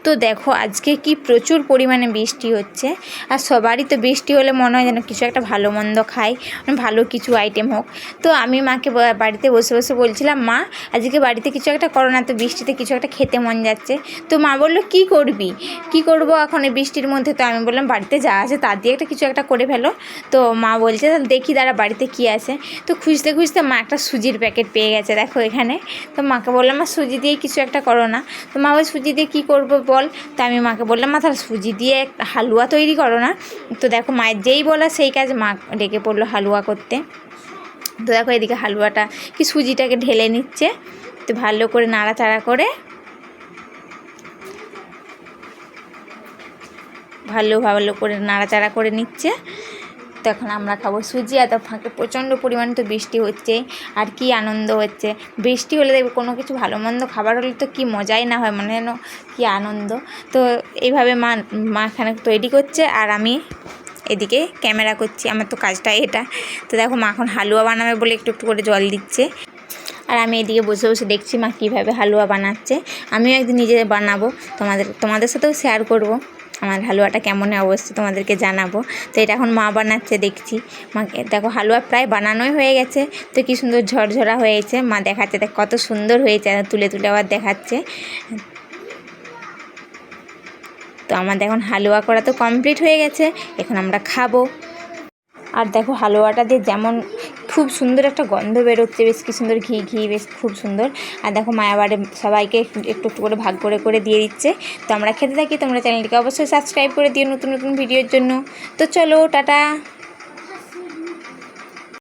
তো দেখো আজকে কি প্রচুর পরিমাণে বৃষ্টি হচ্ছে, আর সবারই তো বৃষ্টি হলে মনে হয় যেন কিছু একটা ভালো মন্দ খাই, ভালো কিছু আইটেম হোক। তো আমি মাকে বাড়িতে বসে বসে বলছিলাম, মা আজকে বাড়িতে কিছু একটা করো না, তো বৃষ্টিতে কিছু একটা খেতে মন যাচ্ছে। তো মা বললো কী করবি, কী করবো এখন এই বৃষ্টির মধ্যে? তো আমি বললাম বাড়িতে যা আছে তার দিয়ে কিছু একটা করে ফেলো। তো মা বলছে দেখি দাঁড়া বাড়িতে কী আছে। তো খুঁজতে খুঁজতে মা একটা সুজির প্যাকেট পেয়ে গেছে দেখো এখানে। তো মাকে বললাম মা সুজি দিয়ে কিছু একটা করো না। তো মা বল সুজি দিয়ে কী করবো বল। তো আমি মাকে বললাম মা তাহলে সুজি দিয়ে হালুয়া তৈরি করো না। তো দেখো মায়ের যেই বলা সেই কাজ, মা ডেকে পড়লো হালুয়া করতে। তো দেখো এদিকে হালুয়াটা কি সুজিটাকে ঢেলে নিচ্ছে, তো ভালো করে নাড়াচাড়া করে ভালো করে নাড়াচাড়া করে নিচ্ছে। তখন আমরা খাবো সুজি। আর তার ফাঁকে প্রচণ্ড পরিমাণে তো বৃষ্টি হচ্ছে, আর কি আনন্দ হচ্ছে। বৃষ্টি হলে দেখবে কোনো কিছু ভালো মন্দ খাবার হলে তো কি মজাই না হয়, মনে যেন কি আনন্দ। তো এইভাবে মা এখানে তৈরি করছে, আর আমি এদিকে ক্যামেরা করছি, আমার তো কাজটা এটা। তো দেখো মা এখন হালুয়া বানাবে বলে একটু একটু করে জল দিচ্ছে, আর আমি এদিকে বসে বসে দেখছি মা কীভাবে হালুয়া বানাচ্ছে। আমিও একদিন নিজে বানাবো, তোমাদের সাথেও শেয়ার করব আমার হালুয়াটা কেমন হয়, অবশ্যই তোমাদেরকে জানাবো। তো এটা এখন মা বানাচ্ছে দেখছি। মাকে দেখো হালুয়া প্রায় বানানোই হয়ে গেছে, তো কী সুন্দর ঝরঝরা হয়েছে। মা দেখাচ্ছে দেখ কত সুন্দর হয়েছে, তুলে তুলে আবার দেখাচ্ছে। তো আমাদের এখন হালুয়া করা তো কমপ্লিট হয়ে গেছে, এখন আমরা খাবো। আর দেখো হালুয়াটা দিয়ে যেমন খুব সুন্দর একটা গন্ধ বেরোচ্ছে, বেশ কি সুন্দর ঘি ঘি, বেশ খুব সুন্দর। আর দেখো মায়াবারে সবাইকে একটু একটু করে ভাগ করে দিয়ে দিচ্ছে। তো আমরা খেতে থাকি, তোমরা চ্যানেলটিকে অবশ্যই সাবস্ক্রাইব করে দিও নতুন নতুন ভিডিওর জন্য। তো চলো টাটা।